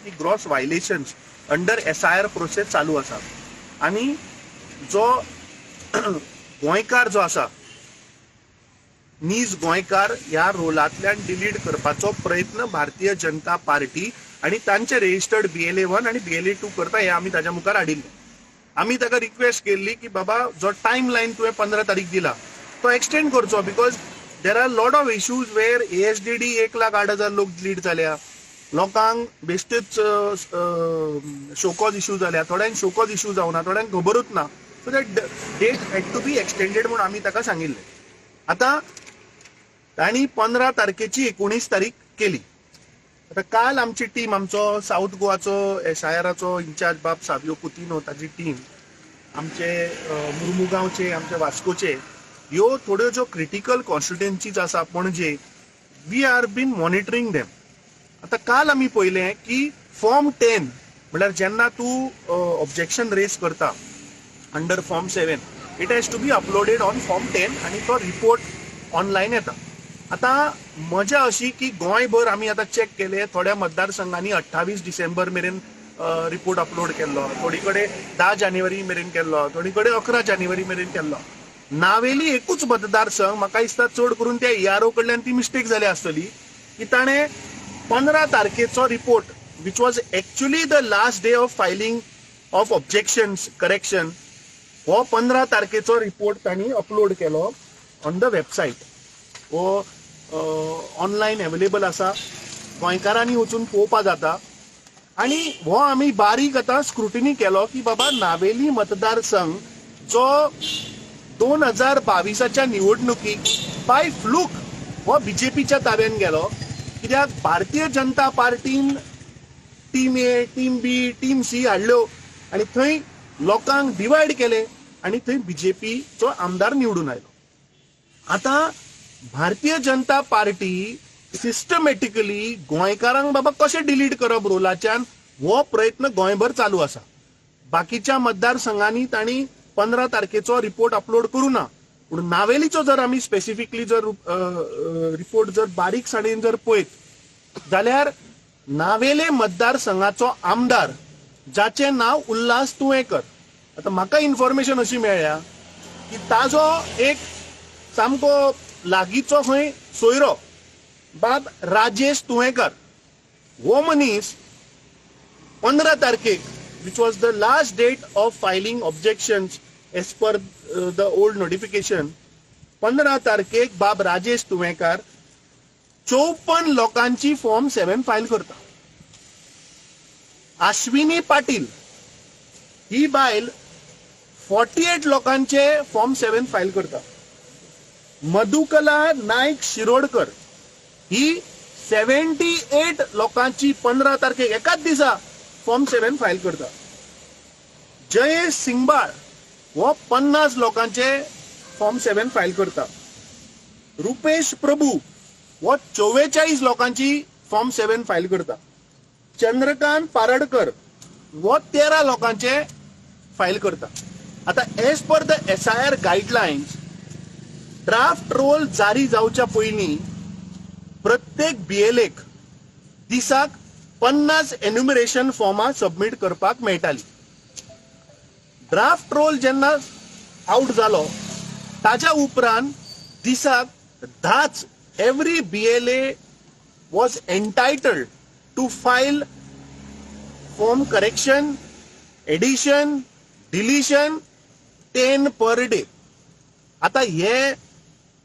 की gross व्हायलेशन्स under SIR process चालू आसा आणि जो गोंयकार जो आसा नीज गोंयकार ह्या रोलांतल्यान डिलीट करपाचो प्रयत्न भारतीय जनता पार्टी आणि तांचे रेजिस्टर्ड BLA1 आणि BLA2 करता हे आमी ताच्या मुखार हाडिल्ले. आमी ताका रिक्वेस्ट केल्ली की बाबा जो टायम लायन तुवें 15 तारीख दिला तो एक्सटेंड करचो, because there are lot of issues where ASDD 1,08,000 लोक डिलीट जाल्या, लोकांक बेश्टेच शोकॉज इश्यू जाल्या, थोड्यांक शोकॉज इश्यू जावना, थोड्यांक खबरूच ना. So that date had to be extended म्हणून आमी ताका सांगिल्लें. आतां तांणी 15 तारखेची 19 तारीख केली. आता काल आमची टीम, आमचो साऊथ गोवाचो SIRचो इन्चार्ज बाब सावियो कुतिनो, ताची टीम, आमचे मुर्मुगांवचे, आमचे वास्कोचे, ह्यो थोड्यो ज्यो क्रिटिकल कॉन्स्टिट्युएन्सीज आसा पणजे, we are been monitoring them. आता काल आमी पळयलें की फॉर्म 10 म्हळ्यार जेन्ना तूं ऑब्जेक्शन रेज करता under form 7, it has to be uploaded on form 10 आणि तो रिपोर्ट ऑनलायन येता. आता मजा अशी की गोंयभर आमी आतां चॅक केले, थोड्या मतदारसंघांनी 28 डिसेंबर मेरेन रिपोर्ट अपलोड केल्लो, थोडी कडेन 10 जानेवारी मेरेन केल्लो, थोडी कडेन 11 जानेवारी मेरेन केल्लो. नावेली एकूच मतदारसंघ, म्हाका दिसता चड करून त्या ERO कडल्यान ती मिस्टेक जाली आसतली की ताणें 15 तारखेचो report, which was actually the last day of filing of objections correction, हो 15 तारखेचो रिपोर्ट तांणी अपलोड केलो ऑन द वेबसायट. हो ऑनलायन अवेलेबल आसा, गोंयकारांनी वचून पळोवपा जाता. आणि हो आमी बारीक आतां स्क्रुटिनी केलो की बाबा नावेली मतदारसंघ जो 2022च्या निवडणुकीक बाय फ्लूक हो BJPच्या ताब्यान गेलो, कित्याक भारतीय जनता पार्टीन team A, team B, team C हाडल्यो आणि थंय लोकांक डिवायड केले आणि थंय BJPचो आमदार निवडून आयलो. आता भारतीय जनता पार्टी सिस्टमॅटिकली गोंयकारांक बाबा कशें डिलीट करप रोलाच्यान, हो प्रयत्न गोंयभर चालू आसा. बाकीच्या मतदारसंघांनी तांणी 15 तारखेचो रिपोर्ट अपलोड करूं ना, पूण नावेलीचो जर आमी स्पेसिफिकली जर रिपोर्ट जर बारीकसाणेन जर पळयत जाल्यार नावेले मतदारसंघाचो आमदार जाचें नांव उल्हास तुयेकर. आतां म्हाका इन्फॉर्मेशन अशी मेळ्ळ्या की ताजो एक सामको लागींचो खंय सोयरो बाब राजेश तुयेकर, हो मनीस 15 तारखेक, which was the last date of filing objections as per the old notification, 15 तारखेक बाब राजेश तुवेकर 54 लोकांची फॉर्म 7 फायल करता. अश्विनी पाटील ही बायल 48 लोकांचे फॉर्म 7 फायल करता. मधुकला नाईक शिरोडकर ही 78 लोकांची 15 तारखेक एकाच दिसा फॉर्म 7 फायल करता. जयेश सिंगबाळ हो 50 लोकांचे फॉर्म 7 फायल करता. रुपेश प्रभू हो 44 लोकांची फॉर्म 7 फायल करता. चंद्रकांत पारडकर हो 13 लोकांचे फायल करता. आता as per the SIR guidelines, draft roll जारी जावच्या पयलीं प्रत्येक BLAक दिसाक 50 एन्युमरेशन फॉर्मां सबमिट करपाक मेळटाली. ड्राफ्ट रोल जेन्ना आउट जालो ताच्या उपरांत दिसाक 10 every BLA was entitled to file form correction, addition, deletion 10 per day. आता हे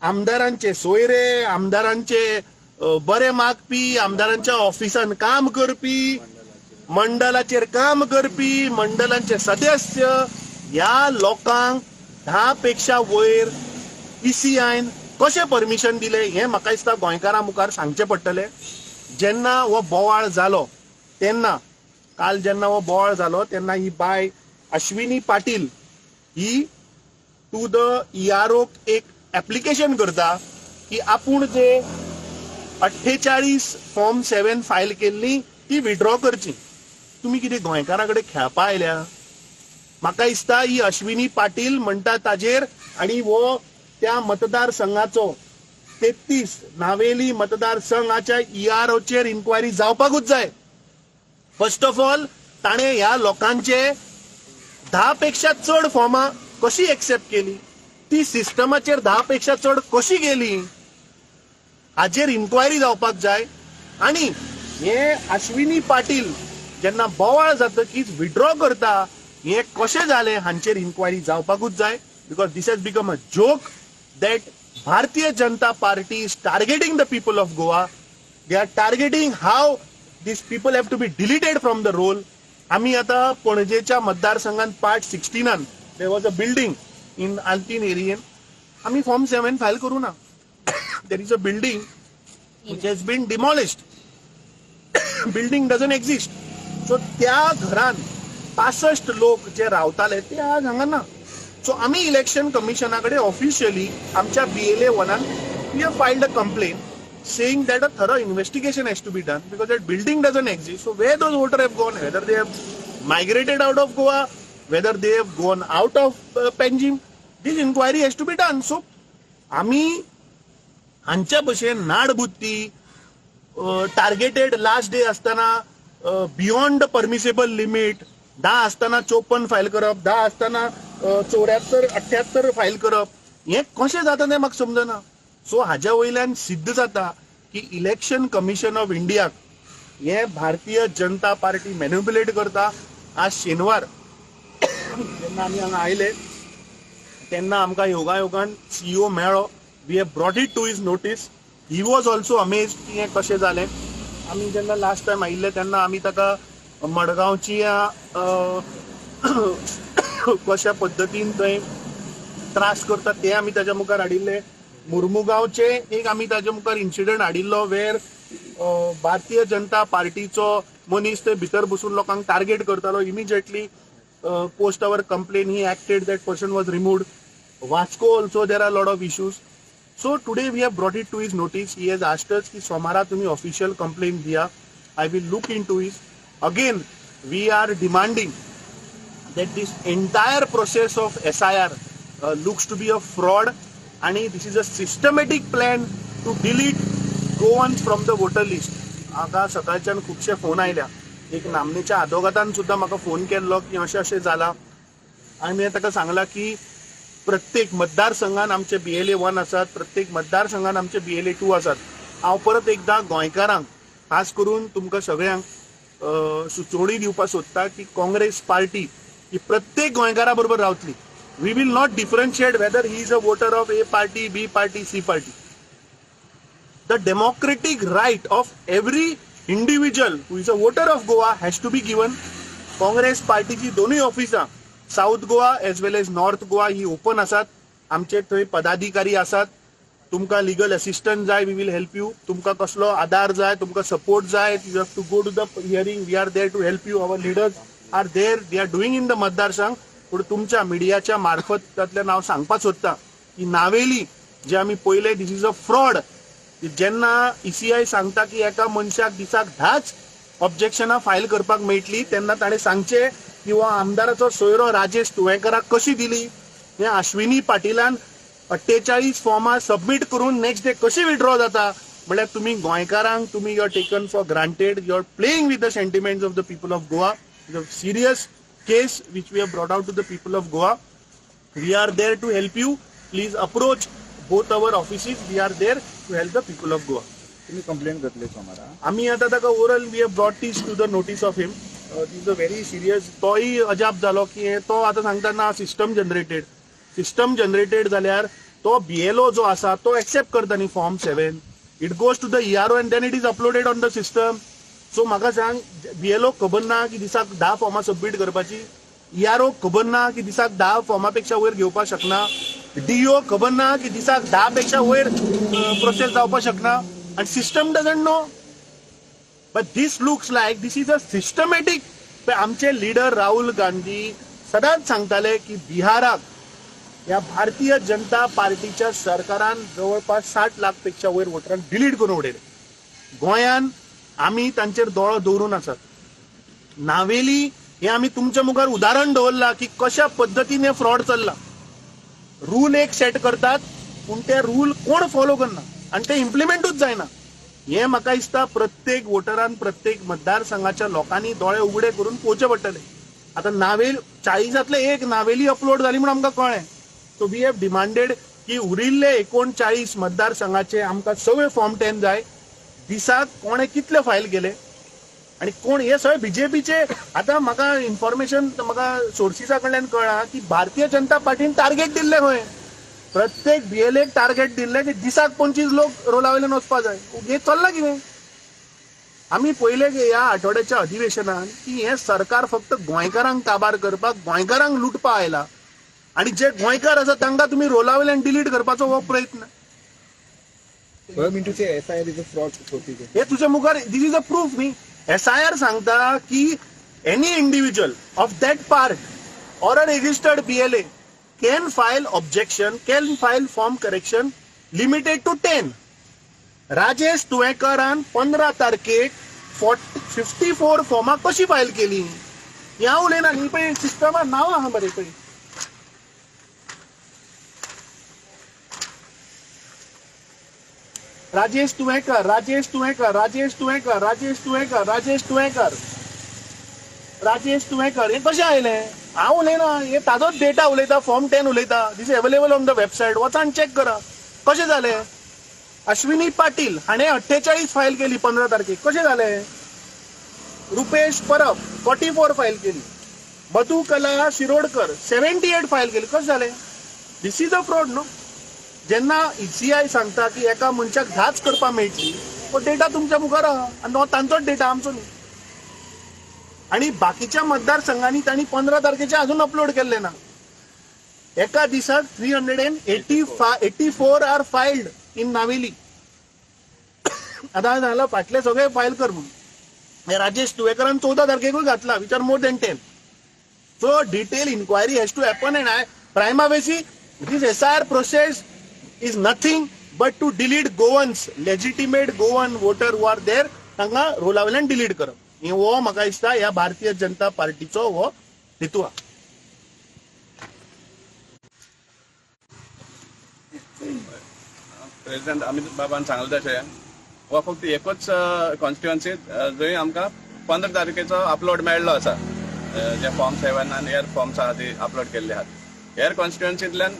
आमदारांचे सोयरे, आमदारांचे बरे मागपी, आमदारांच्या ऑफिसान काम करपी, मंडलाचेर काम करपी, मंडलांचे सदस्य, ह्या लोकांक 10 पेक्षा वयर PCIन कशें परमिशन दिले हे म्हाका दिसता गोंयकारां मुखार सांगचें पडटलें. जेन्ना हो बोवाळ जालो तेन्ना, काल जेन्ना हो बोवाळ जालो तेन्ना ही बाय अश्विनी पाटील ही टू द ERO एक ऍप्लिकेशन करता की आपूण जे 48 फॉर्म 7 फायल केल्ली ती विड्रॉ करची. तुम्ही कितें गोंयकारां कडेन खेळपा आयल्या? म्हाका दिसता ही अश्विनी पाटील म्हणटा ताजेर आणि वो त्या मतदारसंघाचो 33 नावेली मतदारसंघाच्या EROचेर इन्क्वायरी जावपाकूच जाय. फर्स्ट ऑफ ऑल ताणे ह्या लोकांचे 10 पेक्षा चड फॉर्मां कशी एक्सेप्ट केली, ती सिस्टमाचेर 10 पेक्षा चड कशी गेली, हाचेर इन्क्वायरी जावपाक जाय. आणि हे अश्विनी पाटील जेन्ना बोवाळ जातकीच विड्रॉ करता हे कशें जालें हांचेर इन्क्वायरी जावपाकूच जाय. Because this has become a joke that Bharatiya Janata Party is targeting the people of Goa. They are targeting how these people have to be deleted from the role. आम्ही आता पणजेच्या मतदारसंघात part 16 there was a building in Altin area. आम्ही form 7 file करू ना. There is a building which has been demolished. Building doesn't exist. So त्या घरान 65 लोक जे रावताले ते आज हांगा. सो आम्ही इलेक्शन कमिशनाकडे ऑफिशियली आमच्या BLA 1 we have filed a complaint saying that a thorough investigation has to be done because that building doesn't exist. So where those voters have gone, whether they have migrated out of Goa, whether they have gone out of Panjim, this inquiry has to be done. So आम्ही हांच्या भशेन नाडबुत्ती targeted last day असताना beyond permissible limit 10 असताना 54 file करप, 10 असताना 74 78 file करप, हे कशें जाता तें म्हाका समजना. सो हाज्या वयल्यान सिद्ध जाता की इलेक्शन कमिशन ऑफ इंडियाक हे भारतीय जनता पार्टी मॅन्युप्युलेट करता. आज शेनवार जेन्ना आमी हांगा आयले तेन्ना आमकां योगायोगान CEO मेळ्ळो. We have brought it to his notice. He was also amazed की हें कशें जालें. आमी जेन्ना लास्ट टायम आयिल्ले तेन्ना आमी ताका मडगांवची कशा पद्दतीन थंय त्रास करता ते आमी ताच्या मुखार हाडिल्ले. मुर्मुगांवचे एक आमी ताच्या मुखार इन्सिडंट हाडिल्लो वेर भारतीय जनता पार्टीचो मनीस ते भितर बसून लोकांक टार्गेट करतालो. Immediately post our complain he acted that person was removed. Vasco also there are lot of issues. So today we have brought it to his notice. He has asked us की सोमारा तुम्ही ऑफिशियल कंप्लेन दिया. I will look into his. Again we are demanding that this entire process of SIR looks to be a fraud and this is a systematic plan to delete Goans from the voter list. आता सकाळच्यान खूपशे phone आयल्या. एक नामनेच्या आदोगातान सुद्धा म्हाका phone केल्लो की अशें अशें जाला. आनी मी ताका सांगला की प्रत्येक मतदारसंघान आमचे BLA 1 आसात, प्रत्येक मतदारसंघान आमचे BLA 2 आसात. हांव परत एकदा गोंयकारांक खास करून तुमकां सगळ्यांक सुचोवणी दिवपाक सोदता की काँग्रेस पार्टी ही प्रत्येक गोंयकारा बरोबर रावतली. We will not differentiate whether he is a voter of A party, B party, C party. The democratic right of every individual who is a voter of Goa has to be given. Congress पार्टीची दोन्ही ऑफिसां South Goa as well as North Goa ही open आसात. आमचे थंय पदाधिकारी आसात. तुमकां लिगल असिस्टंट जाय, वी विल हेल्प यू. तुमकां कसलो आधार जाय, तुमकां सपोर्ट जाय, you have to go to the hearing. We are there to help you. Our leaders are there. They are doing in the मतदारसंघ. पूण तुमच्या मिडियाच्या मार्फत त्यातल्यान हांव सांगपाक सोदतां की नावेली जे आमी पयले दीस इज अ फ्रॉड. जेन्ना ECI सांगता की एका मनशाक दिसाक 10 ऑब्जेक्शनां फायल करपाक मेळटली तेन्ना ताणें सांगचें की हो आमदाराचो सोयरो राजेश तुवेकराक कशी दिली. हे अश्विनी पाटीलान 48 फॉर्मां सबमीट करून नेक्स्ट डे कशी विड्रॉ जाता. म्हळ्यार तुमी गोंयकारांक तुमी you are taken for granted. You are playing with the sentiments of the people of Goa. It's a serious case which we have brought out to the people of Goa. We are there to help you. Please approach both our offices. We are there to help the people of Goa. तुम्ही complaint करतले सोमारा. आम्ही आता ताका oral we have brought this to the notice of him. This is a very serious. तोय अजाप जालो की तो आता सांगता ना सिस्टम जनरेटेड जाल्यार तो BLO जो आसा तो एक्सेप्ट करता न्ही form 7. It goes to the ERO and then it is uploaded on the system. सो म्हाका सांग BLO खबर ना की दिसाक 10 फॉर्मां सबमीट करपाची. ERO खबर ना की दिसाक 10 फॉर्मा पेक्षा वयर घेवपाक शकना. DO खबर ना की दिसाक 10 पेक्षा वयर प्रोसेस जावपाक शकना. आणि system doesn't know. But this looks like this is a systematic. आमचे लिडर राहुल गांधी सदांच सांगताले की बिहाराक या भारतीय जनता पार्टीच्या सरकारान जवळपास 60 लाख पेक्षा वयर वोटरांक डिलीट करून उडयले. गोंयान आमी तांचेर दोळो दवरून आसात. नावेली हे आमी तुमच्या मुखार उदाहरण दवरला की कशा पद्दतीन फ्रॉड चल्ला. रूल एक सेट करतात पूण ते रूल कोण फॉलो करना आणि ते इम्प्लिमेंटूच जायना. हे म्हाका दिसता प्रत्येक वोटरान प्रत्येक मतदारसंघाच्या लोकांनी दोळे उगडे करून पळोवचे पडटले. आता नावेली 40 एक नावेली अपलोड जाली म्हणून आमकां कळ्ळें. सो वी हॅव डिमांडेड की उरिल्ले 39 मतदारसंघाचे आमकां सगळे फॉर्म 10 जाय. दिसाक कोणे कितले फायल केले आणि कोण हे सगळे बीजेपीचे. आता म्हाका इन्फॉर्मेशन म्हाका सोर्सिसा कडल्यान कळ्ळां की भारतीय जनता पार्टीन टार्गेट दिल्ले खंय. प्रत्येक बीएलएक टार्गेट दिल्ले की दिसाक 25 लोक रोला वयल्यान वचपा जाय. हे चल्लां कितें. आमी पयले ह्या आठवड्याच्या अधिवेशनात की हे सरकार फक्त गोंयकारांक काबार करपाक गोंयकारांक लुटपा आयला आणि जे गोंयकार आसा तांकां तुमी रोला वयल्यान डिलीट करपाचो हो प्रयत्न. Mintu say SIR is a fraud procedure. हे तुझ्या मुखार दिस इज अ प्रूफ न्ही. SIR सांगता की any individual of that part or a registered BLA can file objection, can file form correction limited to 10. Rajesh तुळेकरान 15 तारखेक 54 फॉर्मां कशी फायल केली. ह्या उलयना न्ही पळय सिस्टमार नांव आहा बरें पळय. राजेश तुळेकर राजेश तुळेकर राजेश तुळेकर राजेश तुळेकर राजेश तुळेकर राजेश तुळेकर हे कशें आयले. हांव उलयना हे ताजोच डेटा उलयता. फॉर्म 10 उलयता. This available on the website. वचान चेक करा कशें जालें. अश्विनी पाटील हाणें 48 फायल केली 15 तारखेक. कशें जालें. रुपेश परब 44 फायल केली. मधुकला शिरोडकर 78 फायल केली. कशें जालें. दिस इज अ फ्रॉड न्हू. जेन्ना ECI सांगता की एका मनशाक 10च करपा मेळटली तो डेटा तुमच्या मुखार आहा आनी तो तांचोच डेटा आमचो न्ही. आणि बाकीच्या मतदारसंघांनी तांणी 15 तारखेचे अजून अपलोड केल्ले ना. एका दिसाक 384 आर फायल्ड इन नावेली. आता झालं फाटले सगळे फायल कर म्हणून. हे राजेश तुळेकरान 14 तारखेकूय घातला which are more than 10. So detail inquiry has to happen and prima facie this SIR process is nothing but to delete Goans, legitimate Goan voter who are there, तांकां रोला वयल्यान डिलीट करप. हे हो म्हाका दिसता ह्या भारतीय जनता पार्टीचो हो हेतू आहा. प्रेसिडेंट अमित बाबान सांगलें तशें हो फक्त एकूच कॉन्स्टिट्युएन्सीत जंय आमकां 15 तारखेचो अपलोड मेळ्ळो आसा. जे फॉर्म 7 आनी हेर फॉर्म्स आहा ती अपलोड केल्ले आहात. हेर कॉन्स्टिट्युएन्सींतल्यान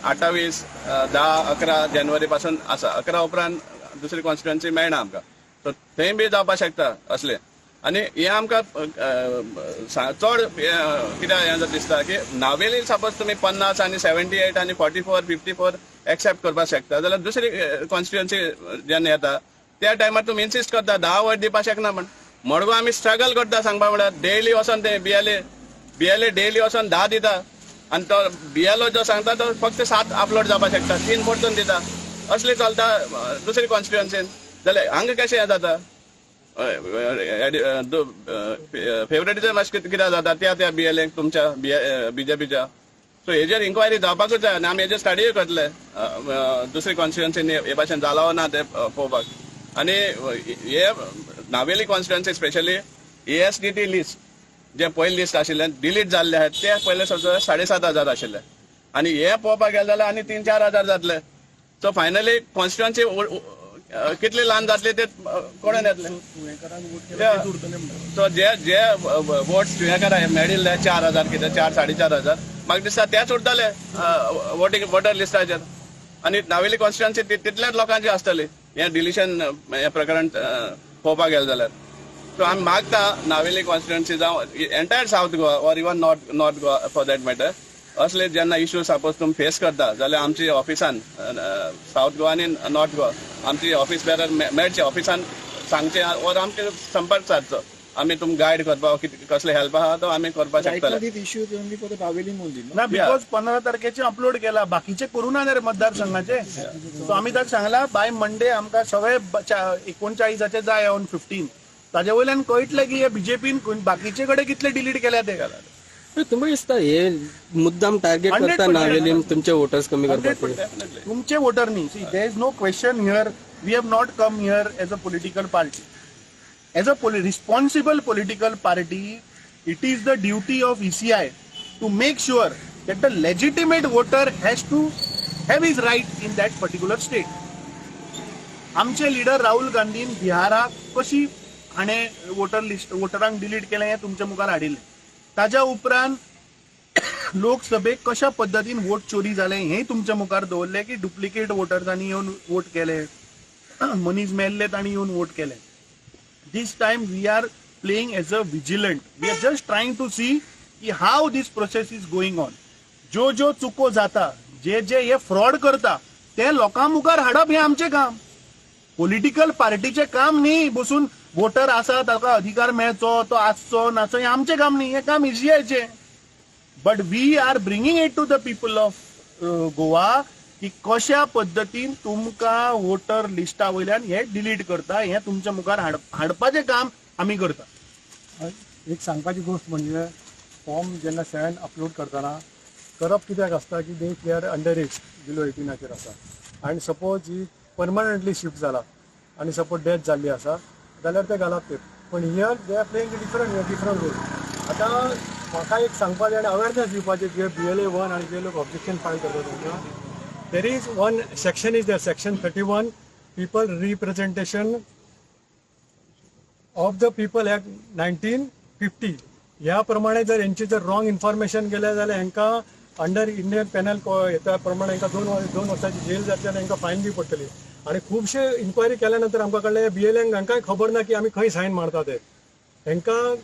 28, 10, 11 जानेवारी पासून आसा. 11 उपरांत दुसरी कॉन्स्टिट्युएन्सी मेळना आमकां. सो थंय बी जावपाक शकता असले. आनी हे आमकां चड कित्याक हें दिसता की नावेली सपोज तुमी 50 आनी 78 आनी 44, 54 एक्सेप्ट करपाक शकता जाल्यार दुसरी कॉन्स्टिट्युएन्सी जेन्ना येता त्या टायमार तुमी इन्सिस्ट करता 10 वोट दिवपाक शकना म्हण. मडगांव आमी स्ट्रगल करता सांगपा म्हळ्यार डेली वचोन ते BLA डेली वचोन 10 दिता आणि तो BLO जो सांगता तो फक्त 7 अपलोड जावपाक शकता. 3 परतून दिता. असले चलता दुसरी कॉन्स्टिट्युएन्सीन. जाल्यार हांगा कशें हें जाता फेवरेटिझम अशें कित्याक जाता त्या BLA तुमच्या BJPच्या. सो हेजेर इन्क्वायरी जावपाकूच जाय आनी आमी हेजेर स्टडी करतले दुसरी कॉन्स्टिट्युएन्सीन हे भाशेन जाला ना ते पळोवपाक. आनी हे Navelim constituency specially ASDT list जे पयले लिस्ट आशिल्ले डिलीट जाल्ले आहेत ते पयले 7,500 आशिल्ले आनी हे पळोवपाक गेले जाल्यार आनी 3-4 हजार जातले. सो फायनली कॉन्स्टिट्युएन्सी कितले ल्हान जातले ते कोणेन येतले. सो जे वोट्स तुवेकारा मेळिल्ले 4,000 कितें 4-4,500 म्हाका दिसता तेच उरतले वोटर लिस्टाचेर. आनी नावेली कॉन्स्टिट्युएन्सी तितल्याच लोकांची आसतली हे डिलिशन हे प्रकरण पळोवपाक गेले जाल्यार. सो आमी मागता नावेली कॉन्स्टिट्युएन्सी जावं entire south Goa or even north Goa for that matter असले जेन्ना इश्यू सपोज तुमी फेस करता जाल्यार आमची ऑफिसान साऊथ गोवा आनी नॉर्थ गोवा आमची ऑफिस बेरर मेळचे ऑफिसान सांगचे और आमचे संपर्क सादचो. आमी तुमकां गायड करपाक कसले हेल्प आहा तो आमी करपाक शकतले. ना बिकॉज 15 तारखेचे अपलोड केला बाकीचे करू ना रे मतदारसंघाचे. सो आमी ताका सांगला बाय मंडे आमकां सगळे 39 जाय ऑन 15. ताजे वयल्यान कळटलें की हे बीजेपीन बाकीचे कडेन कितले डिलीट केल्या ते. तुमकां दिसता हे मुद्दाम टार्गेट करता नावेली तुमचे वोटर्स कमी करपाक. तुमचे वोटर न्ही. See there is no question here. We have not come here as a political party. As a responsible political party, it is the duty of ECI to make sure that the legitimate voter has to have his right in that particular state. आमचे leader Rahul Gandhian बिहाराक कशी हाणें वोटरांक delete केलें हें तुमच्या मुखार हाडिल्लें. ताज्या उपरांत लोकसभेक कशा पद्दतीन वोट चोरी जालें हेंय तुमच्या मुखार दवरलें की डुप्लिकेट वोटर्सांनी येवन वोट केले, मनीस मेल्ले तांणी येवन वोट केले. This time we are playing as a vigilant. We are just trying to see की how this process is going on. ज्यो चुको जाता, जे हे फ्रॉड करता ते लोकां मुखार हाडप हें आमचें काम. पॉलिटिकल पार्टीचें काम न्ही बसून वोटर आसा ताका अधिकार मेळचो, तो आसचो नाचो हें आमचें काम न्ही. हें काम इजीआयचें. But we are bringing it to the people of Goa की कशा पद्दतीन तुमकां वोटर लिस्टा वयल्यान हे डिलीट करता हें तुमच्या मुखार हाडपाचें काम आमी करता. एक सांगपाची गोष्ट म्हणजे फॉर्म जेन्ना 7 अपलोड करतना करप कित्याक आसता की they are under age, below 18 आसा आनी सपोज ही परमनंटली शिफ्ट जाला आनी सपोज डेथ जाल्ली आसा जाल्यार ते घालप ते. पण here they are playing different role. आतां म्हाका एक सांगपाचें आनी अवेरनेस दिवपाचें जे BLA 1 आनी जे लोक ऑब्जेक्शन फायल करतात तेंकां, there is one section is there, section 31 people representation of the people act 1950. ह्या प्रमाणे जर यांची जर रॉंग इन्फॉर्मेशन गेले जाल्यार हांकां अंडर इंडियन पेनल येता प्रमाणे हांकां 2 वर्सांची जेल जातली आनी हांकां फायन बी पडटली. आनी खुबशे इन्क्वायरी केल्या नंतर आमकां कळ्ळें BLAंक हांकांय खबर ना की आमी खंय सायन मारता ते. हांकां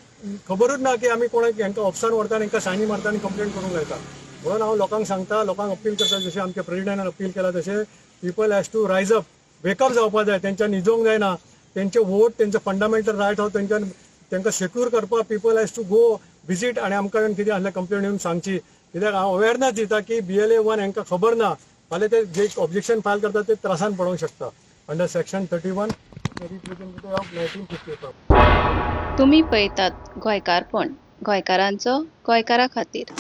खबरूच ना की आमी कोणाक हांकां ऑफिसान व्हरता आनी हांकां सायनी मारता आनी कंप्लेंट करूंक लायता. म्हणून हांव लोकांक सांगता, लोकांक अपील करता, जशें आमच्या प्रेसिडेंटान अपील केला तशें पीपल हॅज टू रायज अप, वेकअप जावपाक जाय. तेंच्यान न्हिदोंक जायना. तेंचे वोट, तेंचो फंडामेंटल रायट हो तेंकां सेक्यूर करपाक people has to go visit आनी आमकां कितें आसलें कंप्लेंट येवन सांगची. कित्याक हांव अवेरनेस दिता की BLA 1 हांकां खबर ना, फाल्यां ते जे ऑब्जेक्शन फायल करता ते त्रासान पडोवंक शकता. Under section 31 representative of 1950. तुम्ही पळयतात गोंयकारपण, गोंयकारांचो गोंयकारा खातीर.